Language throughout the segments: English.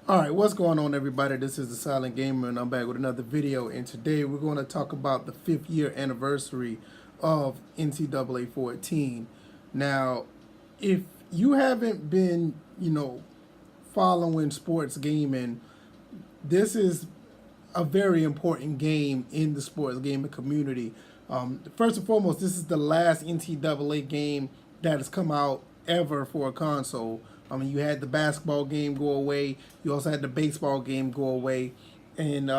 Alright, what's going on, everybody? This is the Silent Gamer, and I'm back with another video. And today we're going to talk about the 5th year anniversary of NCAA 14. Now, if you haven't been, following sports gaming, this is a very important game in the sports gaming community. First and foremost, this is the last NCAA game that has come out ever for a console. I mean, you had the basketball game go away. You also had the baseball game go away. And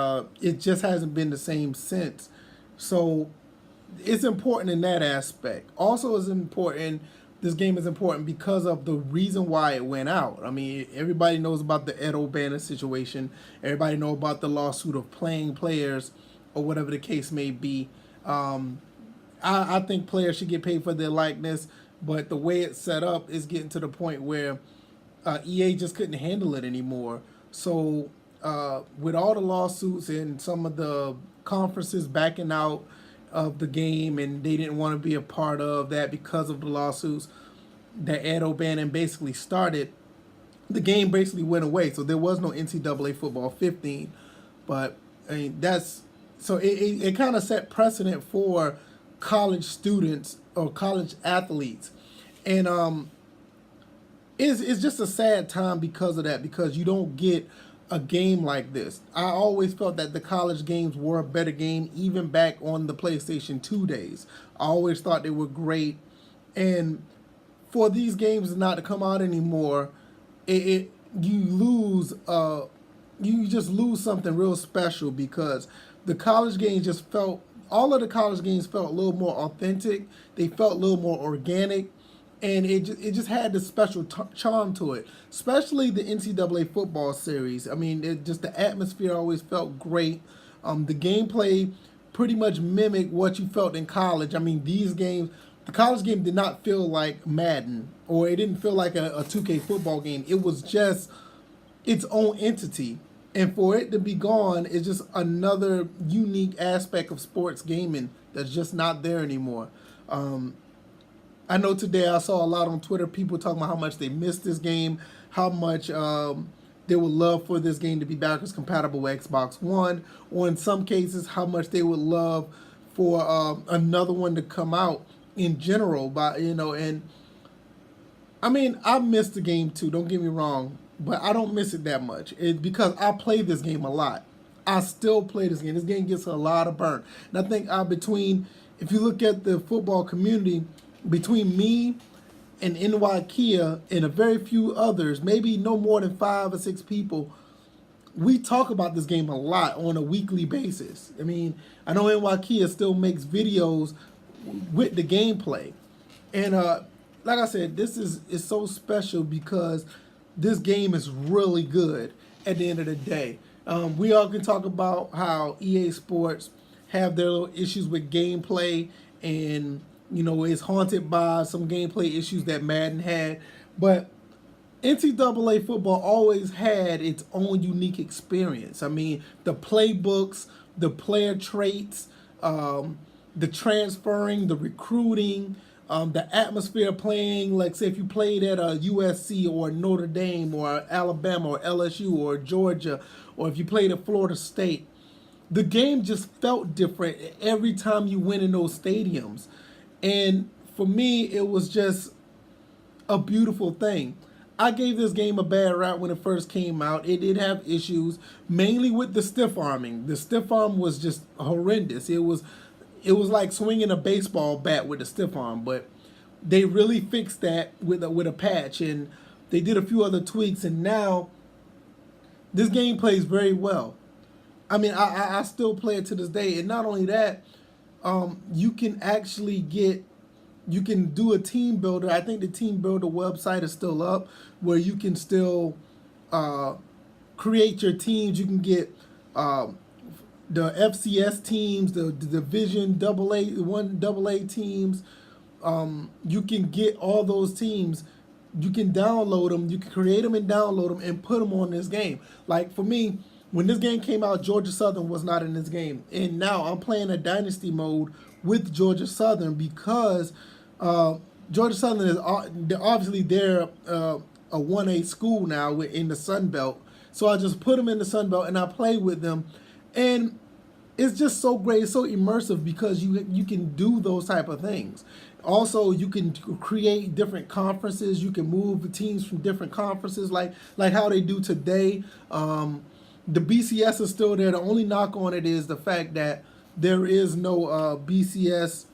it just hasn't been the same since. So it's important in that aspect. Also, this game is important because of the reason why it went out. I mean, everybody knows about the Ed O'Bannon situation. Everybody knows about the lawsuit of playing players or whatever the case may be. I think players should get paid for their likeness, but the way it's set up is getting to the point where EA just couldn't handle it anymore. So with all the lawsuits and some of the conferences backing out of the game, and they didn't want to be a part of that because of the lawsuits that Ed O'Bannon basically started, the game basically went away. So there was no NCAA football 15. But I mean, it kind of set precedent for college students or college athletes. And it's just a sad time because of that, because you don't get a game like this. I always felt that the college games were a better game, even back on the PlayStation 2 days. I always thought they were great. And for these games not to come out anymore, you just lose something real special, because the college games all of the college games felt a little more authentic. They felt a little more organic. And it just had this special charm to it, especially the NCAA football series. I mean, the atmosphere always felt great. The gameplay pretty much mimicked what you felt in college. I mean, the college game did not feel like Madden, or it didn't feel like a 2K football game. It was just its own entity. And for it to be gone is just another unique aspect of sports gaming that's just not there anymore. I know today I saw a lot on Twitter, people talking about how much they missed this game, how much they would love for this game to be backwards compatible with Xbox One, or in some cases, how much they would love for another one to come out in general. And I mean, I missed the game too, don't get me wrong, but I don't miss it that much. It's because I play this game a lot. I still play this game. This game gets a lot of burn. And I think if you look at the football community, between me and NY Kia and a very few others, maybe no more than 5 or 6 people, we talk about this game a lot on a weekly basis. I mean, I know NY Kia still makes videos with the gameplay. And like I said, this is so special because this game is really good at the end of the day. We all can talk about how EA Sports have their little issues with gameplay, and it's haunted by some gameplay issues that Madden had. But NCAA football always had its own unique experience. I mean, the playbooks, the player traits, the transferring, the recruiting, the atmosphere playing. Like, say, if you played at a USC or Notre Dame or Alabama or LSU or Georgia, or if you played at Florida State, the game just felt different every time you went in those stadiums. And for me, it was just a beautiful thing. I gave this game a bad rap when it first came out. It did have issues, mainly with the stiff arming. The stiff arm was just horrendous. It was like swinging a baseball bat with a stiff arm. But they really fixed that with a patch, and they did a few other tweaks. And now this game plays very well. I mean, I still play it to this day. And not only that, you can do a team builder. I think the team builder website is still up, where you can still create your teams. You can get the FCS teams, the Division AA teams. You can get all those teams. You can download them. You can create them and download them and put them on this game. Like, for me, when this game came out, Georgia Southern was not in this game. And now I'm playing a Dynasty mode with Georgia Southern because Georgia Southern is obviously they're a 1A school now in the Sun Belt. So I just put them in the Sun Belt and I play with them, and it's just so great. It's so immersive because you can do those type of things. Also, you can create different conferences. You can move teams from different conferences, like how they do today. The BCS is still there. The only knock on it is the fact that there is no BCS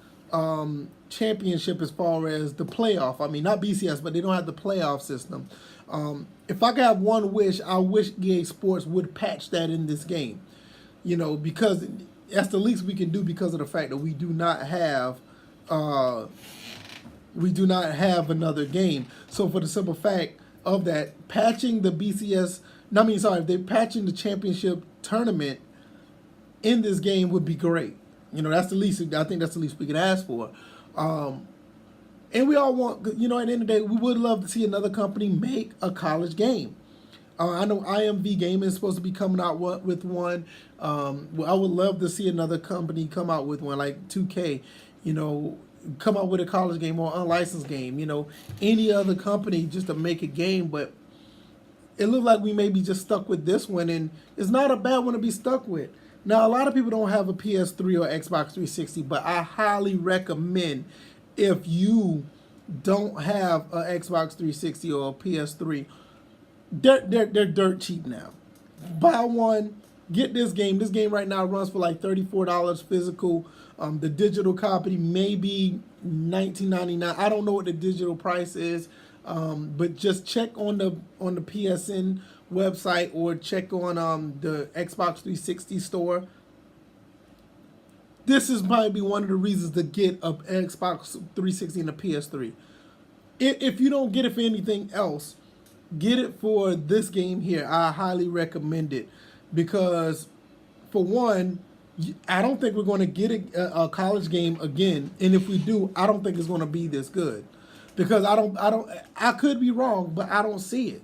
championship as far as the playoff. I mean, not BCS, but they don't have the playoff system. If I could have one wish, I wish EA Sports would patch that in this game. Because that's the least we can do because of the fact that we do not have another game. So for the simple fact of that, patching the BCS, if they're patching the championship tournament in this game would be great. That's the least. I think that's the least we could ask for. And we all want, at the end of the day, we would love to see another company make a college game. I know IMV Gaming is supposed to be coming out with one. I would love to see another company come out with one, like 2K, come out with a college game or unlicensed game, any other company just to make a game. But it looked like we may be just stuck with this one, and it's not a bad one to be stuck with. Now, a lot of people don't have a PS3 or Xbox 360, but I highly recommend, if you don't have an Xbox 360 or a PS3, they're dirt cheap now. Buy one, get this game. This game right now runs for like $34 physical. The digital copy may be $19.99. I don't know what the digital price is, but just check on the PSN website or check on the Xbox 360 store. This is probably one of the reasons to get a Xbox 360 and a PS3. If you don't get it for anything else, get it for this game here. I highly recommend it because, for one, I don't think we're going to get a college game again, and if we do, I don't think it's going to be this good because I could be wrong, but I don't see it.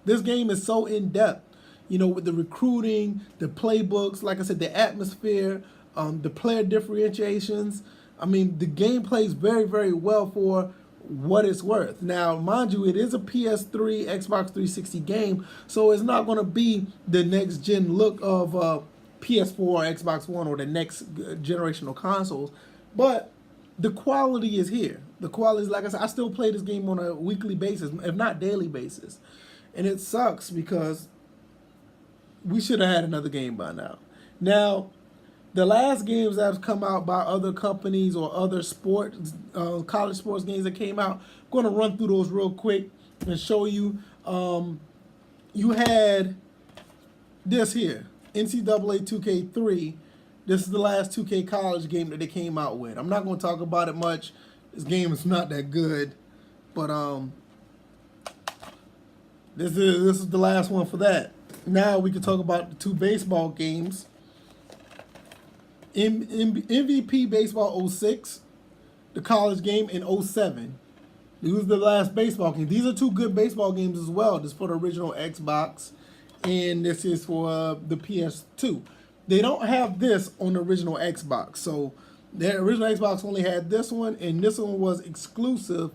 This game is so in depth, with the recruiting, the playbooks, like I said, the atmosphere, the player differentiations. I mean, the game plays very, very well for what it's worth. Now, mind you, it is a PS3, Xbox 360 game, so it's not going to be the next gen look of PS4 or Xbox One or the next generational consoles, but the quality is here. The quality is, like I said, I still play this game on a weekly basis, if not daily basis, and it sucks because we should have had another game by now. Now, the last games that have come out by other companies or other sports, college sports games that came out, I'm going to run through those real quick and show you. You had this here, NCAA 2K3. This is the last 2K college game that they came out with. I'm not going to talk about it much. This game is not that good, but this is the last one for that. Now we can talk about the two baseball games. MVP Baseball 06, the college game in 07. These are the last baseball games. These are two good baseball games as well. This is for the original Xbox, and this is for the PS2. They don't have this on the original Xbox. So the original Xbox only had this one, and this one was exclusive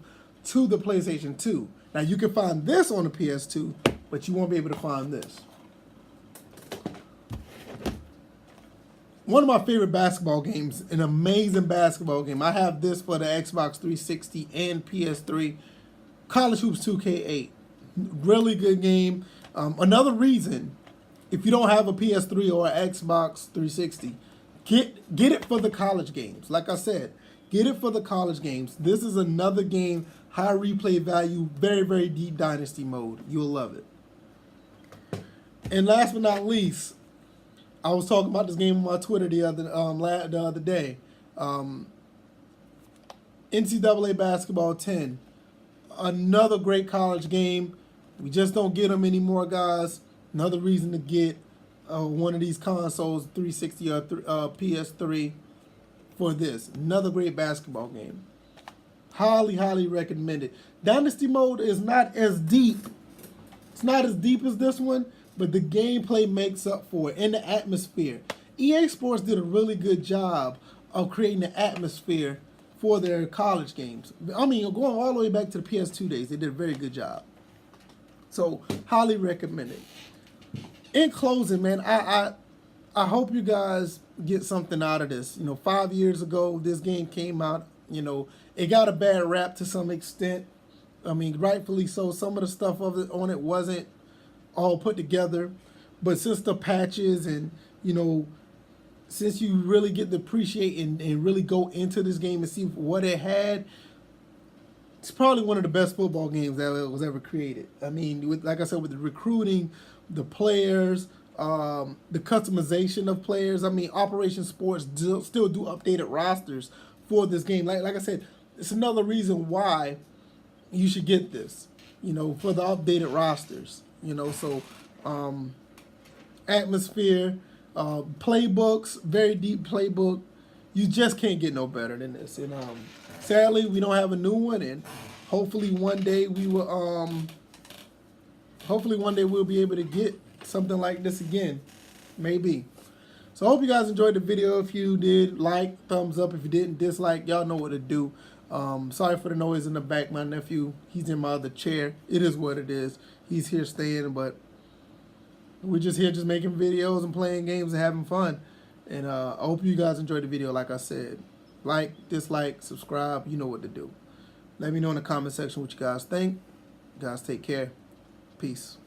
to the PlayStation 2. Now you can find this on the PS2, but you won't be able to find this. One of my favorite basketball games, an amazing basketball game. I have this for the Xbox 360 and PS3. College Hoops 2K8. Really good game. Another reason, if you don't have a PS3 or an Xbox 360, get it for the college games. Like I said, get it for the college games. This is another game, high replay value, very, very deep dynasty mode. You'll love it. And last but not least, I was talking about this game on my Twitter the other day. NCAA Basketball 10. Another great college game. We just don't get them anymore, guys. Another reason to get one of these consoles, 360 or PS3, for this. Another great basketball game. Highly, highly recommended. Dynasty mode is not as deep. It's not as deep as this one, but the gameplay makes up for it, and the atmosphere. EA Sports did a really good job of creating the atmosphere for their college games. I mean, going all the way back to the PS2 days, they did a very good job. So, highly recommend it. In closing, man, I hope you guys get something out of this. 5 years ago, this game came out. It got a bad rap to some extent. I mean, rightfully so. Some of the stuff on it wasn't all put together, but since the patches and since you really get to appreciate and really go into this game and see what it had, it's probably one of the best football games that was ever created. I mean, like I said, with the recruiting, the players, the customization of players. I mean, Operation Sports still do updated rosters for this game. Like I said, it's another reason why you should get this. For the updated rosters. So atmosphere, playbooks, very deep playbook. You just can't get no better than this. And sadly, we don't have a new one, and hopefully one day we will. Hopefully one day we'll be able to get something like this again, maybe. So I hope you guys enjoyed the video. If you did, like, thumbs up. If you didn't, dislike. Y'all know what to do. Sorry for the noise in the back. My nephew, he's in my other chair. It is what it is. He's here staying, but we're just here just making videos and playing games and having fun. And I hope you guys enjoyed the video. Like I said, like, dislike, subscribe. You know what to do. Let me know in the comment section what you guys think. You guys take care. Peace.